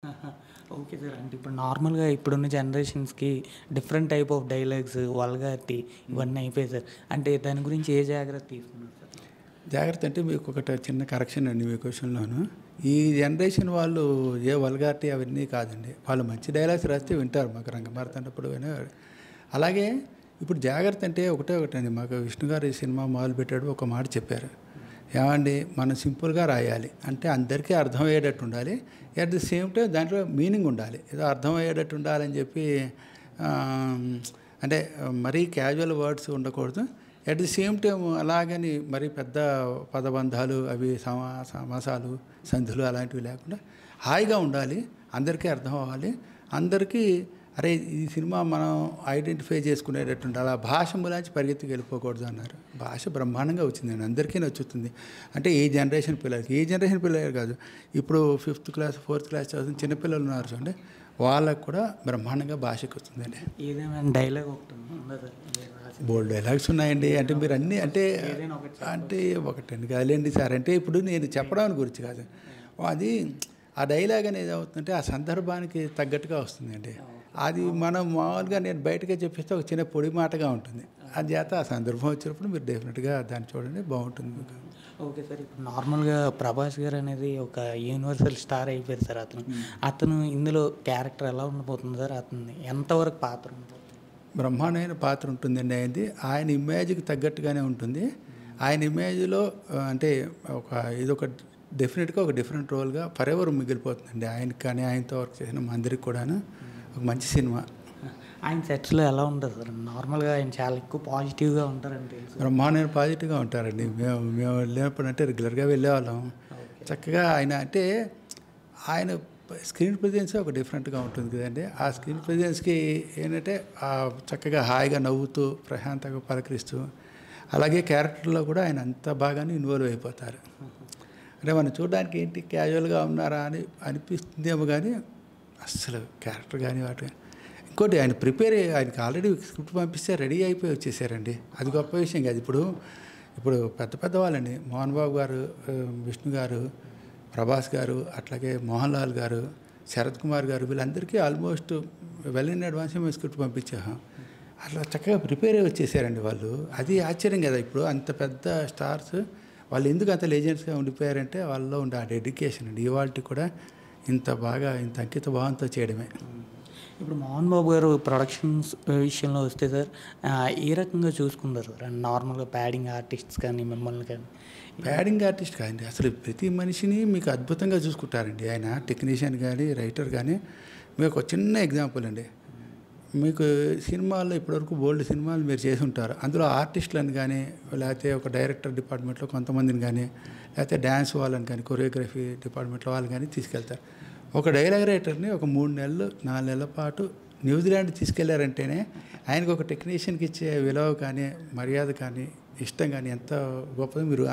ఆహా! Okay sir. అంటే ఇప్పుడు నార్మల్‌గా ఇప్పుడున్న జనరేషన్స్‌కి different type of dialogues, vulgarity hmm. ఇవన్నీ అయిపోయాయి సార్. అంటే దాని గురించి ఏ జాగ్రత్త తీసుకున్నారు సార్? జాగ్రత్త అంటే మీకొకటి చిన్న కరెక్షన్ అండి మీ క్వెషన్‌లోను. ఈ జనరేషన్ వాళ్ళు ఏ వల్గారిటీ అవన్నీ కాదండి. వాళ్ళు మంచి డైలాగ్స్ రాస్తే వింటారు. మాకు రంగమార్తాండప్పుడు వినేవారు. అలాగే ఇప్పుడు జాగ్రత్త అంటే ఒకటే ఒకటండి. మాకు విష్ణు గారు ఈ సినిమా మొదలుపెట్టాడు ఒక మాట చెప్పారు. ఏమండి మనం సింపుల్‌గా రాయాలి. అంటే అందరికీ అర్థమయ్యేటట్టు ఉండాలి. ఎట్ ది సేమ్ టైమ్ దాంట్లో మీనింగ్ ఉండాలి. ఏదో అర్థమయ్యేటట్టు ఉండాలని చెప్పి ఆహ్, అంటే మరీ క్యాజువల్ వర్డ్స్ ఉండకూడదు. ఎట్ ది సేమ్ టైమ్ అలాగని మరి పెద్ద పదబంధాలు అవి సమాసాలు, సంధులు అలాంటివి లేకుండా హాయిగా ఉండాలి. అందరికీ అర్థం అవ్వాలి. అందరికీ అరే! ఈ సినిమా మనం ఐడెంటిఫై చేసుకునేటట్టు ఉండాలి. ఆ భాష మూలాంచి పరిగెత్తుకు వెళ్ళిపోకూడదు అన్నారు. భాష బ్రహ్మాండంగా వచ్చిందండి. అందరికీ నచ్చుతుంది. అంటే ఈ జనరేషన్ పిల్లలకి, ఈ జనరేషన్ పిల్లలే కాదు. ఇప్పుడు ఫిఫ్త్ క్లాస్, ఫోర్త్ క్లాస్ చదువుతున్న చిన్నపిల్లలు ఉన్నారు చూడండి. వాళ్ళకి కూడా బ్రహ్మాండంగా భాష ఎక్కుతుందండి. ఏదేమైనా డైలాగ్ ఒకటి ఉందా సార్? మీరు రాసింది? బోలెడు డైలాగ్స్ ఉన్నాయండి. అంటే మీరు అన్నీ అంటే ఏదైనా ఒకటి చెప్పండి. అంటే ఒకటండి కాదులెండి సార్. అంటే ఇప్పుడు నేను చెప్పడం గురించి కాదు. అది ఆ డైలాగ్ అనేది ఏమవుతుందంటే ఆ సందర్భానికి తగ్గట్టుగా వస్తుందండి. అది మనం మామూలుగా నేను బయటకే చెప్పిస్తే ఒక చిన్న పొడి మాటగా ఉంటుంది. అందుచేత ఆ సందర్భం వచ్చినప్పుడు మీరు డెఫినిట్‌గా దాన్ని చూడండి బావుంటుంది మీకు. Okay sir. ఇప్పుడు నార్మల్‌గా 'ప్రభాస్' గారు అనేది ఒక యూనివర్సల్ స్టార్ అయిపోయారు సార్ అతను. అతను ఇందులో క్యారెక్టర్ ఎలా ఉండబోతుంది సార్? అతనిది ఎంతవరకు పాత్ర ఉండబోతుంది? బ్రహ్మాండమైన పాత్ర ఉంటుందండి ఆయనది. ఆయన ఇమేజ్‌కి తగ్గట్టుగానే ఉంటుంది. ఆయన ఇమేజ్‌లో అంటే ఒక ఇదొక డెఫినిట్‌గా ఒక డిఫరెంట్ రోల్‌గా ఫరెవర్ మిగిలిపోతుందండి. ఆయనకి కానీ, ఆయనతో వర్క్ చేసిన మా అందరికి కూడాను ఒక మంచి సినిమా. ఆయన సెట్స్‌లో ఎలా ఉంటారు సార్? నార్మల్‌గా ఆయన చాలా ఎక్కువ పాజిటివ్‌గా ఉంటారని తెలుసు. బ్రహ్మాండమైన పాజిటివ్‌గా ఉంటారండి. మేము వెళ్ళినప్పుడంటే రెగ్యులర్‌గా వెళ్ళేవాళ్ళం. చక్కగా ఆయన అంటే ఆయన స్క్రీన్ ప్రెజెన్సే ఒక డిఫరెంట్‌గా ఉంటుంది కదండీ! ఆ స్క్రీన్ ప్రెజెన్స్‌కి ఏంటంటే చక్కగా హాయిగా నవ్వుతూ, ప్రశాంతంగా పలకరిస్తూ, అలాగే క్యారెక్టర్‌లో కూడా ఆయన అంత బాగానే ఇన్వాల్వ్ అయిపోతారు. అంటే మనం చూడడానికి ఏంటి క్యాజువల్‌గా ఉన్నారా అని అనిపిస్తుందేమో గానీ, అస్సలు క్యారెక్టర్ గాని వాటి ఇంకోటి ఆయన ఆయనకి ఆల్రెడీ స్క్రిప్ట్ పంపిస్తే రెడీ అయిపోయి వచ్చేసారండి. అది గొప్ప విషయం కాదు. ఇప్పుడు పెద్ద పెద్ద వాళ్ళండి. మోహన్ బాబు గారు, విష్ణు గారు, ప్రభాస్ గారు, అట్లాగే మోహన్ లాల్ గారు, శరత్ కుమార్ గారు వీళ్ళందరికీ ఆల్మోస్ట్ వెల్ ఇన్ అడ్వాన్సే మేము స్క్రిప్ట్ పంపించాము. అట్లా చక్కగా ప్రిపేర్ అయ్యి వచ్చేసారండి వాళ్ళు. అది ఆశ్చర్యం కదా! ఇప్పుడు అంత పెద్ద స్టార్స్ వాళ్ళు ఎందుకు అంత లెజెండ్స్‌గా ఉండిపోయారంటే వాళ్ళలో ఉండే ఆ డెడికేషన్ అండి. ఇవాల్టికి కూడా ఇంత బాగా ఇంత అంకిత భావంతో చేయడమే. ఇప్పుడు 'మోహన్ బాబు' గారు ప్రొడక్షన్స్ విషయంలో వస్తే సార్ ఏ రకంగా చూసుకుంటారు సార్? నార్మల్‌గా ప్యాడింగ్ ఆర్టిస్ట్స్ కానీ, మిమ్మల్ని కానీ? ప్యాడింగ్ ఆర్టిస్ట్ కాదండి. అసలు ప్రతి మనిషిని మీకు అద్భుతంగా చూసుకుంటారండి. ఆయన టెక్నీషియన్ గానీ, రైటర్ గానీ మీకు ఒక చిన్న ఎగ్జాంపుల్ అండి. మీకు సినిమాల్లో ఇప్పటివరకు బోలెడు సినిమాలు మీరు చేసి ఉంటారు. అందులో ఆర్టిస్టులను గానీ, లేకపోతే ఒక డైరెక్టర్ డిపార్ట్మెంట్‌లో కొంతమందిని గానీ, లేకపోతే డాన్స్ వాళ్ళని కానీ, కొరియోగ్రఫీ డిపార్ట్మెంట్‌లో వాళ్ళని కానీ తీసుకెళ్తారు. ఒక డైలాగ్ రైటర్‌ని ఒక 3 నెలలు, 4 నెలల పాటు న్యూజిలాండ్ తీసుకెళ్లారంటేనే ఆయనకు ఒక టెక్నీషియన్‌కి ఇచ్చే విలువ కానీ, మర్యాద కానీ, ఇష్టం కానీ ఎంత గొప్పదో మీరు